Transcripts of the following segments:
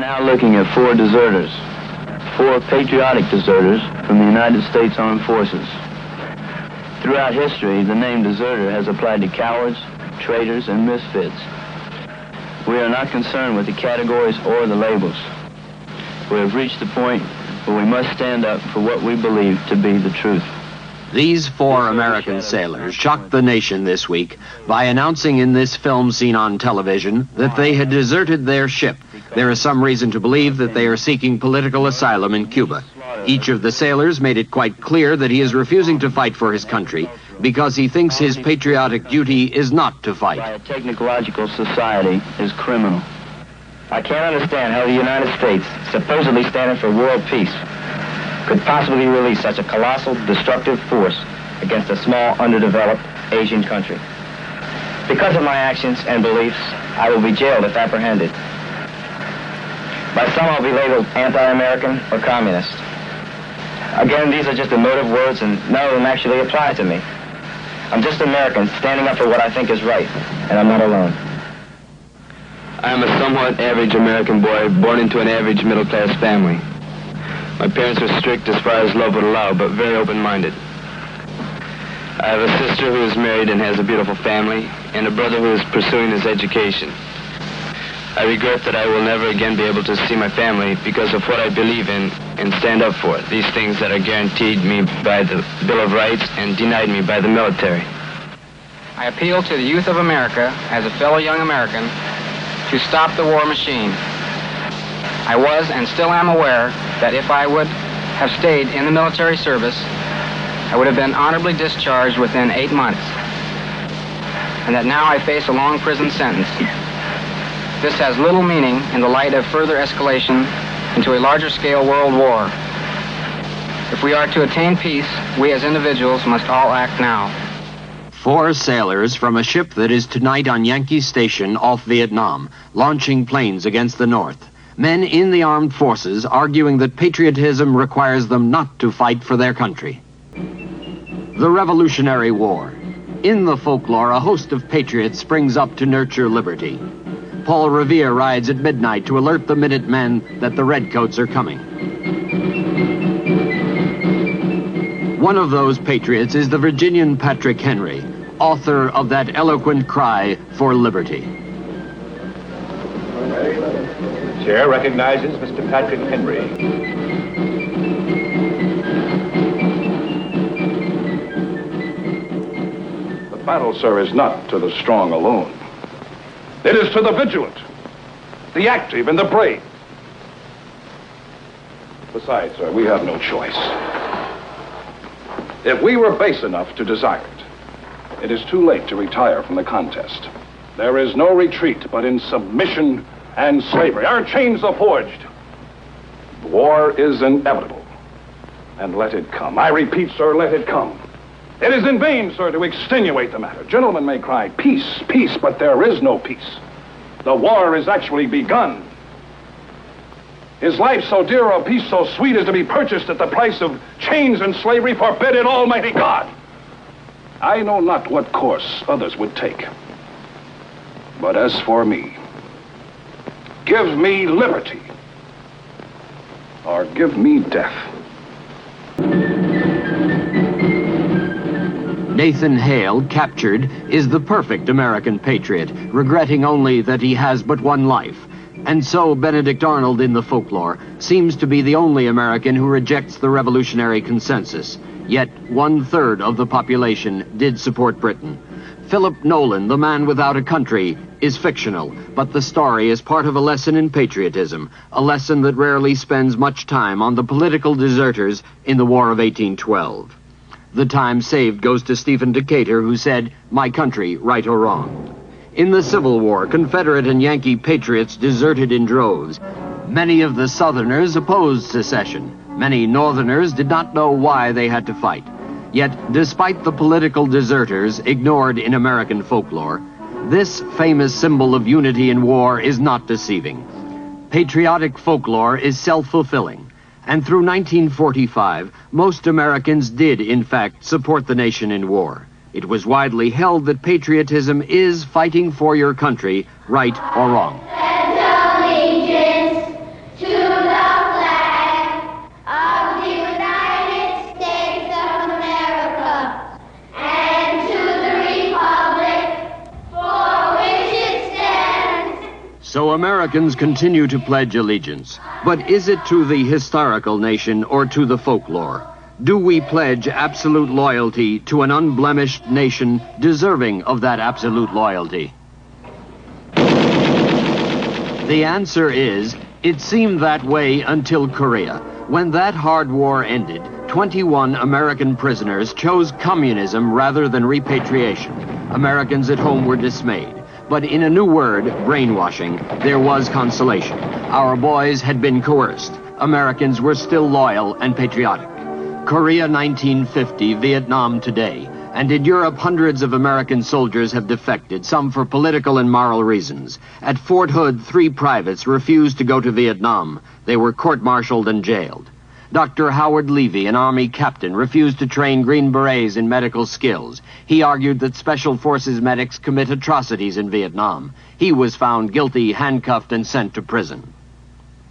Now looking at four deserters, four patriotic deserters from the United States Armed Forces. Throughout history, the name deserter has applied to cowards, traitors, and misfits. We are not concerned with the categories or the labels. We have reached the point where we must stand up for what we believe to be the truth. These four American sailors shocked the nation this week by announcing in this film seen on television that they had deserted their ship. There is some reason to believe that they are seeking political asylum in Cuba. Each of the sailors made it quite clear that he is refusing to fight for his country because he thinks his patriotic duty is not to fight. By a technological society is criminal. I can't understand how the United States, supposedly standing for world peace, could possibly release such a colossal, destructive force against a small, underdeveloped Asian country. Because of my actions and beliefs, I will be jailed if apprehended. By some, I'll be labeled anti-American or communist. Again, these are just emotive words, and none of them actually apply to me. I'm just an American standing up for what I think is right, and I'm not alone. I am a somewhat average American boy born into an average middle-class family. My parents were strict as far as love would allow, but very open-minded. I have a sister who is married and has a beautiful family, and a brother who is pursuing his education. I regret that I will never again be able to see my family because of what I believe in and stand up for, these things that are guaranteed me by the Bill of Rights and denied me by the military. I appeal to the youth of America, as a fellow young American, to stop the war machine. I was and still am aware that if I would have stayed in the military service, I would have been honorably discharged within 8 months, and that now I face a long prison sentence. This has little meaning in the light of further escalation into a larger scale world war. If we are to attain peace, we as individuals must all act now. Four sailors from a ship that is tonight on Yankee Station off Vietnam, launching planes against the North. Men in the armed forces arguing that patriotism requires them not to fight for their country. The Revolutionary War. In the folklore, a host of patriots springs up to nurture liberty. Paul Revere rides at midnight to alert the Minutemen that the Redcoats are coming. One of those patriots is the Virginian Patrick Henry, author of that eloquent cry for liberty. The chair recognizes Mr. Patrick Henry. The battle, sir, is not to the strong alone. It is to the vigilant, the active, and the brave. Besides, sir, we have no choice. If we were base enough to desire it, it is too late to retire from the contest. There is no retreat but in submission and slavery. Our chains are forged. War is inevitable. And let it come. I repeat, sir, let it come. It is in vain, sir, to extenuate the matter. Gentlemen may cry, peace, peace, but there is no peace. The war is actually begun. Is life so dear or peace so sweet as to be purchased at the price of chains and slavery? Forbid it, Almighty God! I know not what course others would take. But as for me, give me liberty, or give me death. Nathan Hale, captured, is the perfect American patriot, regretting only that he has but one life. And so Benedict Arnold in the folklore seems to be the only American who rejects the revolutionary consensus. Yet 1/3 of the population did support Britain. Philip Nolan, the man without a country, is fictional, but the story is part of a lesson in patriotism, a lesson that rarely spends much time on the political deserters in the War of 1812. The time saved goes to Stephen Decatur, who said, "My country, right or wrong." In the Civil War, Confederate and Yankee patriots deserted in droves. Many of the Southerners opposed secession. Many Northerners did not know why they had to fight. Yet, despite the political deserters ignored in American folklore, this famous symbol of unity in war is not deceiving. Patriotic folklore is self-fulfilling. And through 1945, most Americans did, in fact, support the nation in war. It was widely held that patriotism is fighting for your country, right or wrong. Allegiance So Americans continue to pledge allegiance. But is it to the historical nation or to the folklore? Do we pledge absolute loyalty to an unblemished nation deserving of that absolute loyalty? The answer is, it seemed that way until Korea. When that hard war ended, 21 American prisoners chose communism rather than repatriation. Americans at home were dismayed. But in a new word, brainwashing, there was consolation. Our boys had been coerced. Americans were still loyal and patriotic. Korea 1950, Vietnam today. And in Europe, hundreds of American soldiers have defected, some for political and moral reasons. At Fort Hood, 3 privates refused to go to Vietnam. They were court-martialed and jailed. Dr. Howard Levy, an Army captain, refused to train Green Berets in medical skills. He argued that Special Forces medics commit atrocities in Vietnam. He was found guilty, handcuffed, and sent to prison.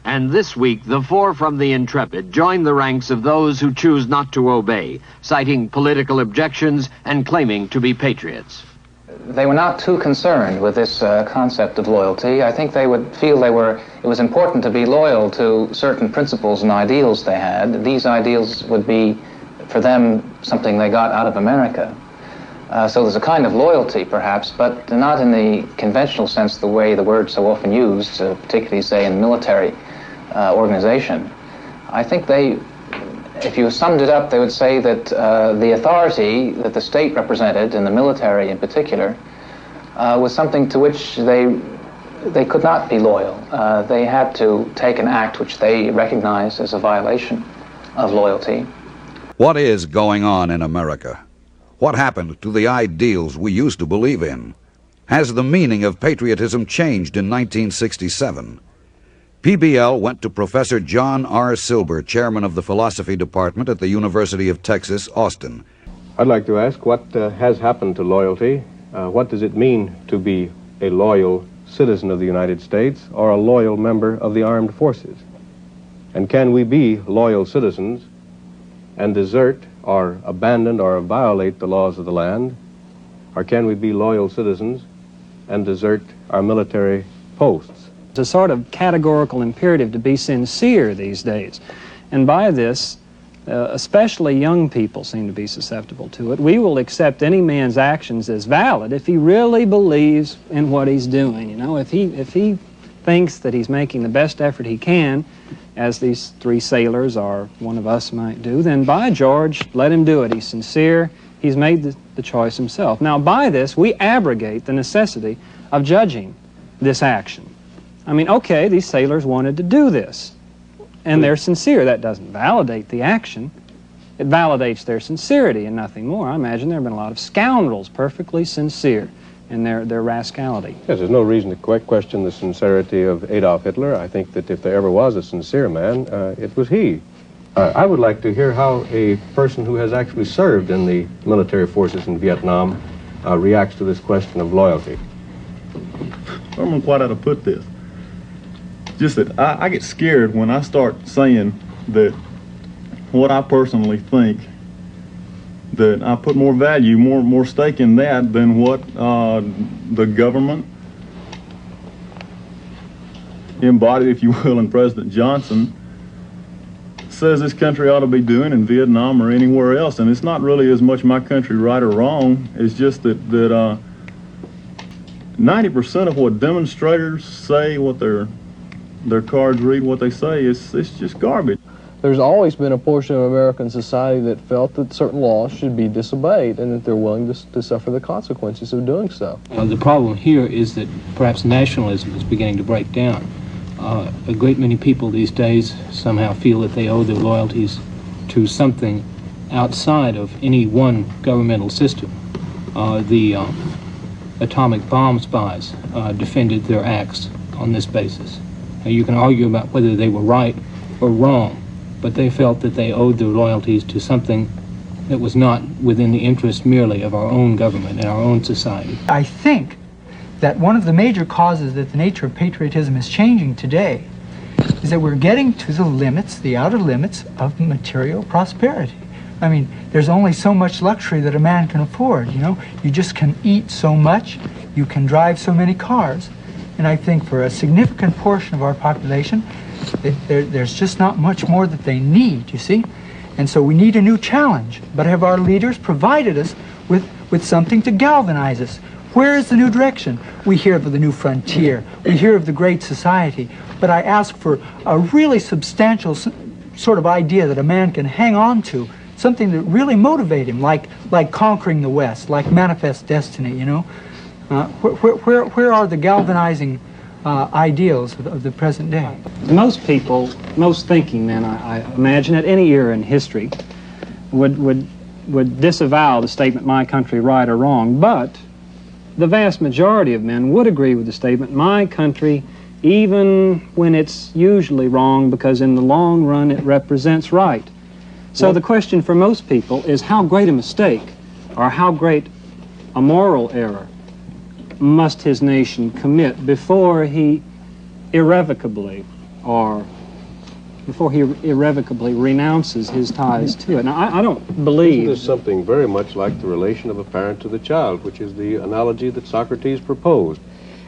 And this week, the 4 from the Intrepid joined the ranks of those who choose not to obey, citing political objections and claiming to be patriots. They were not too concerned with this concept of loyalty. I think they would feel it was important to be loyal to certain principles and ideals they had. These ideals would be, for them, something they got out of America. So there's a kind of loyalty, perhaps, but not in the conventional sense, the way the word's so often used, particularly, say, in military organization. I think if you summed it up, they would say that the authority that the state represented, in the military in particular, was something to which they could not be loyal. They had to take an act which they recognized as a violation of loyalty. What is going on in America? What happened to the ideals we used to believe in? Has the meaning of patriotism changed in 1967? PBL went to Professor John R. Silber, chairman of the philosophy department at the University of Texas, Austin. I'd like to ask what has happened to loyalty. What does it mean to be a loyal citizen of the United States or a loyal member of the armed forces? And can we be loyal citizens and desert or abandon or violate the laws of the land? Or can we be loyal citizens and desert our military posts? It's a sort of categorical imperative to be sincere these days. And by this, especially young people seem to be susceptible to it. We will accept any man's actions as valid if he really believes in what he's doing. You know, if he thinks that he's making the best effort he can, as these 3 sailors or one of us might do, then by George, let him do it. He's sincere. He's made the choice himself. Now, by this, we abrogate the necessity of judging this action. I mean, okay, these sailors wanted to do this, and they're sincere. That doesn't validate the action. It validates their sincerity and nothing more. I imagine there have been a lot of scoundrels perfectly sincere in their rascality. Yes, there's no reason to question the sincerity of Adolf Hitler. I think that if there ever was a sincere man, it was he. I would like to hear how a person who has actually served in the military forces in Vietnam reacts to this question of loyalty. I don't know quite how to put this. Just that I get scared when I start saying that what I personally think, that I put more value, more stake in that than what the government embodied, if you will, in President Johnson says this country ought to be doing in Vietnam or anywhere else. And it's not really as much my country right or wrong. It's just that 90% of what demonstrators say, what their cards read, what they say, it's just garbage. There's always been a portion of American society that felt that certain laws should be disobeyed and that they're willing to suffer the consequences of doing so. The problem here is that perhaps nationalism is beginning to break down. A great many people these days somehow feel that they owe their loyalties to something outside of any one governmental system. The atomic bomb spies defended their acts on this basis. You can argue about whether they were right or wrong, but they felt that they owed their loyalties to something that was not within the interest merely of our own government and our own society. I think that one of the major causes that the nature of patriotism is changing today is that we're getting to the limits, the outer limits of material prosperity. I mean, there's only so much luxury that a man can afford, you know. You just can eat so much, you can drive so many cars, And I think for a significant portion of our population, there's just not much more that they need, you see? And so we need a new challenge. But have our leaders provided us with something to galvanize us? Where is the new direction? We hear of the new frontier. We hear of the great society. But I ask for a really substantial sort of idea that a man can hang on to, something that really motivate him, like conquering the West, like manifest destiny, you know? Where are the galvanizing ideals of the present day? Most people, most thinking men, I imagine, at any era in history, would disavow the statement, my country, right or wrong, but the vast majority of men would agree with the statement, my country, even when it's usually wrong, because in the long run it represents right. So the question for most people is how great a mistake or how great a moral error must his nation commit before he irrevocably renounces his ties to it. Now, I don't believe... This is something very much like the relation of a parent to the child, which is the analogy that Socrates proposed.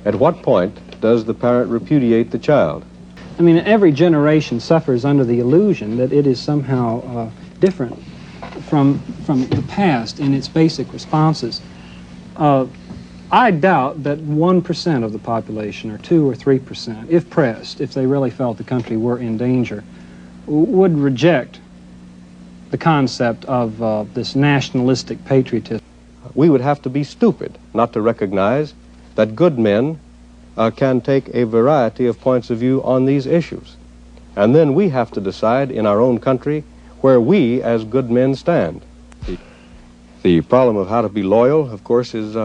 At what point does the parent repudiate the child? I mean, every generation suffers under the illusion that it is somehow different from the past in its basic responses. I doubt that 1% of the population, or 2 or 3%, if pressed, if they really felt the country were in danger, would reject the concept of this nationalistic patriotism. We would have to be stupid not to recognize that good men can take a variety of points of view on these issues. And then we have to decide in our own country where we as good men stand. The problem of how to be loyal, of course, is,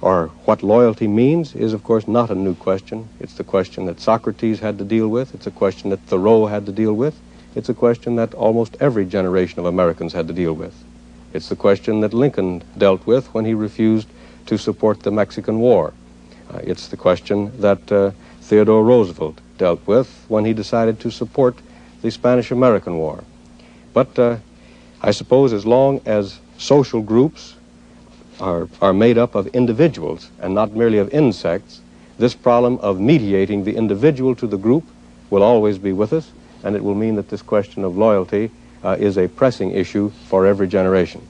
or what loyalty means, is of course not a new question. It's the question that Socrates had to deal with. It's a question that Thoreau had to deal with. It's a question that almost every generation of Americans had to deal with. It's the question that Lincoln dealt with when he refused to support the Mexican War. It's the question that Theodore Roosevelt dealt with when he decided to support the Spanish-American War. But I suppose as long as social groups are made up of individuals and not merely of insects, this problem of mediating the individual to the group will always be with us, and it will mean that this question of loyalty is a pressing issue for every generation.